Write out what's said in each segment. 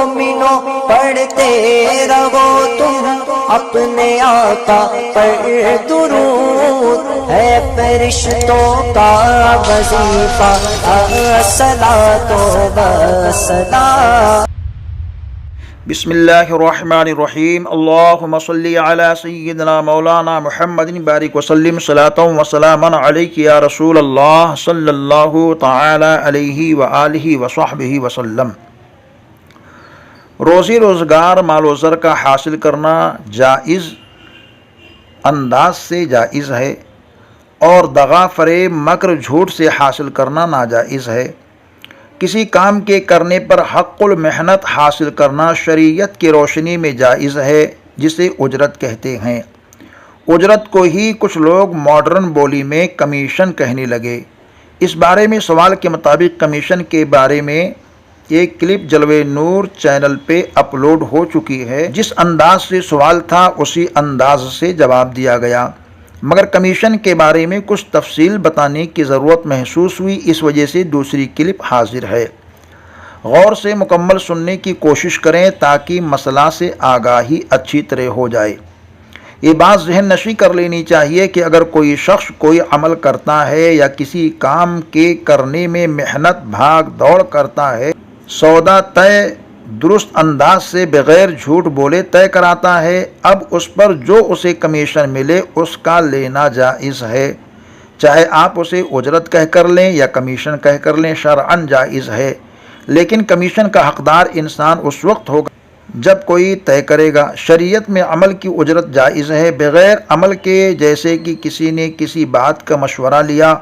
مومنوں پڑھتے رہو تم اپنے آقا پر درود، ہے فرشتوں کا وظیفہ الصلاۃ والسلام۔ بسم اللہ الرحمن الرحیم، اللہم صلی علی سیدنا مولانا محمد بارک وسلم صلاۃ وسلاما علیک یا رسول اللہ صلی اللہ تعالی علیہ وآلہ وصحبہ وسلم۔ روزی روزگار مال و زر کا حاصل کرنا جائز انداز سے جائز ہے، اور دغا فریب مکر جھوٹ سے حاصل کرنا ناجائز ہے۔ کسی کام کے کرنے پر حق المحنت حاصل کرنا شریعت کی روشنی میں جائز ہے، جسے اجرت کہتے ہیں۔ اجرت کو ہی کچھ لوگ ماڈرن بولی میں کمیشن کہنے لگے۔ اس بارے میں سوال کے مطابق کمیشن کے بارے میں ایک کلپ جلوہ نور چینل پہ اپلوڈ ہو چکی ہے۔ جس انداز سے سوال تھا اسی انداز سے جواب دیا گیا، مگر کمیشن کے بارے میں کچھ تفصیل بتانے کی ضرورت محسوس ہوئی، اس وجہ سے دوسری کلپ حاضر ہے۔ غور سے مکمل سننے کی کوشش کریں تاکہ مسئلہ سے آگاہی اچھی طرح ہو جائے۔ یہ بات ذہن نشی کر لینی چاہیے کہ اگر کوئی شخص کوئی عمل کرتا ہے یا کسی کام کے کرنے میں محنت بھاگ دوڑ کرتا ہے، سودا طے درست انداز سے بغیر جھوٹ بولے طے کراتا ہے، اب اس پر جو اسے کمیشن ملے اس کا لینا جائز ہے، چاہے آپ اسے اجرت کہہ کر لیں یا کمیشن کہہ کر لیں، شرعاً جائز ہے۔ لیکن کمیشن کا حقدار انسان اس وقت ہوگا جب کوئی طے کرے گا۔ شریعت میں عمل کی اجرت جائز ہے بغیر عمل کے، جیسے کہ کسی نے کسی بات کا مشورہ لیا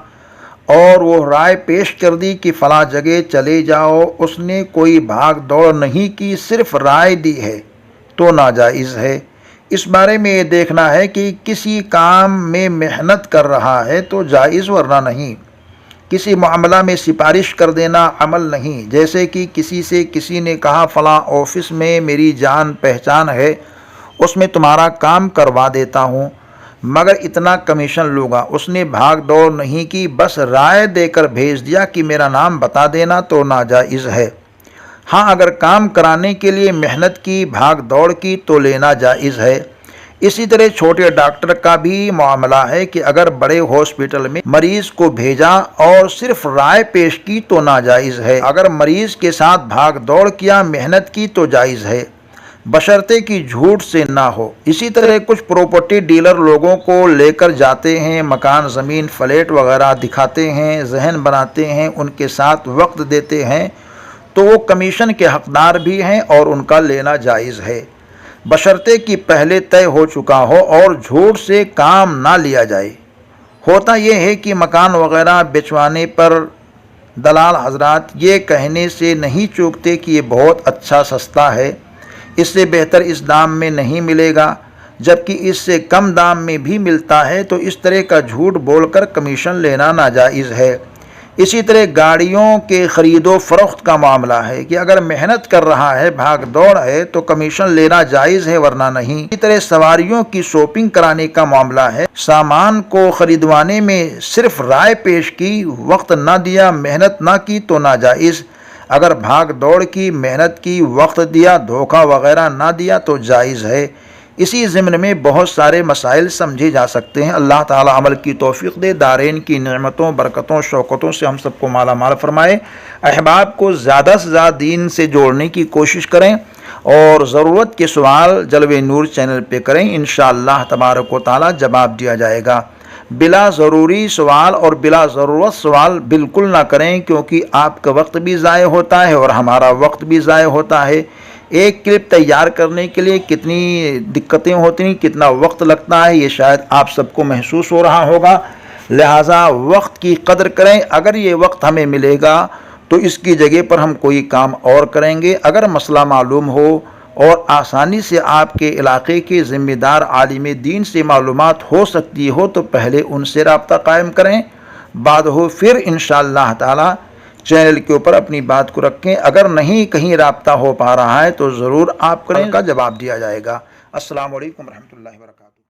اور وہ رائے پیش کر دی کہ فلاں جگہ چلے جاؤ، اس نے کوئی بھاگ دوڑ نہیں کی، صرف رائے دی ہے تو ناجائز ہے۔ اس بارے میں یہ دیکھنا ہے کہ کسی کام میں محنت کر رہا ہے تو جائز، ورنہ نہیں۔ کسی معاملہ میں سفارش کر دینا عمل نہیں، جیسے کہ کسی سے کسی نے کہا فلاں آفس میں میری جان پہچان ہے، اس میں تمہارا کام کروا دیتا ہوں، مگر اتنا کمیشن لوں گا۔ اس نے بھاگ دوڑ نہیں کی، بس رائے دے کر بھیج دیا کہ میرا نام بتا دینا، تو ناجائز ہے۔ ہاں اگر کام کرانے کے لیے محنت کی، بھاگ دوڑ کی، تو لینا جائز ہے۔ اسی طرح چھوٹے ڈاکٹر کا بھی معاملہ ہے کہ اگر بڑے ہاسپٹل میں مریض کو بھیجا اور صرف رائے پیش کی تو ناجائز ہے، اگر مریض کے ساتھ بھاگ دوڑ کیا، محنت کی، تو جائز ہے، بشرطے کہ جھوٹ سے نہ ہو۔ اسی طرح کچھ پراپرٹی ڈیلر لوگوں کو لے کر جاتے ہیں، مکان زمین فلیٹ وغیرہ دکھاتے ہیں، ذہن بناتے ہیں، ان کے ساتھ وقت دیتے ہیں، تو وہ کمیشن کے حقدار بھی ہیں اور ان کا لینا جائز ہے، بشرطے کہ پہلے طے ہو چکا ہو اور جھوٹ سے کام نہ لیا جائے۔ ہوتا یہ ہے کہ مکان وغیرہ بیچوانے پر دلال حضرات یہ کہنے سے نہیں چوکتے کہ یہ بہت اچھا سستا ہے، اس سے بہتر اس دام میں نہیں ملے گا، جبکہ اس سے کم دام میں بھی ملتا ہے، تو اس طرح کا جھوٹ بول کر کمیشن لینا ناجائز ہے۔ اسی طرح گاڑیوں کے خرید و فروخت کا معاملہ ہے کہ اگر محنت کر رہا ہے، بھاگ دوڑ ہے، تو کمیشن لینا جائز ہے، ورنہ نہیں۔ اسی طرح سواریوں کی شاپنگ کرانے کا معاملہ ہے، سامان کو خریدوانے میں صرف رائے پیش کی، وقت نہ دیا، محنت نہ کی، تو ناجائز۔ اگر بھاگ دوڑ کی، محنت کی، وقت دیا، دھوکہ وغیرہ نہ دیا، تو جائز ہے۔ اسی ضمن میں بہت سارے مسائل سمجھے جا سکتے ہیں۔ اللہ تعالی عمل کی توفیق دے، دارین کی نعمتوں، برکتوں، شوکتوں سے ہم سب کو مالا مال فرمائے۔ احباب کو زیادہ سے زیادہ دین سے جوڑنے کی کوشش کریں اور ضرورت کے سوال جلوہ نور چینل پہ کریں، انشاءاللہ تبارک و تعالی جواب دیا جائے گا۔ بلا ضروری سوال اور بلا ضرورت سوال بالکل نہ کریں، کیونکہ آپ کا وقت بھی ضائع ہوتا ہے اور ہمارا وقت بھی ضائع ہوتا ہے۔ ایک کلپ تیار کرنے کے لیے کتنی دقتیں ہوتی ہیں، کتنا وقت لگتا ہے، یہ شاید آپ سب کو محسوس ہو رہا ہوگا۔ لہٰذا وقت کی قدر کریں۔ اگر یہ وقت ہمیں ملے گا تو اس کی جگہ پر ہم کوئی کام اور کریں گے۔ اگر مسئلہ معلوم ہو اور آسانی سے آپ کے علاقے کے ذمہ دار عالم دین سے معلومات ہو سکتی ہو تو پہلے ان سے رابطہ قائم کریں، بعد ہو پھر انشاءاللہ تعالی چینل کے اوپر اپنی بات کو رکھیں۔ اگر نہیں کہیں رابطہ ہو پا رہا ہے تو ضرور آپ کریں، کا جواب دیا جائے گا۔ السلام علیکم ورحمۃ اللہ وبرکاتہ۔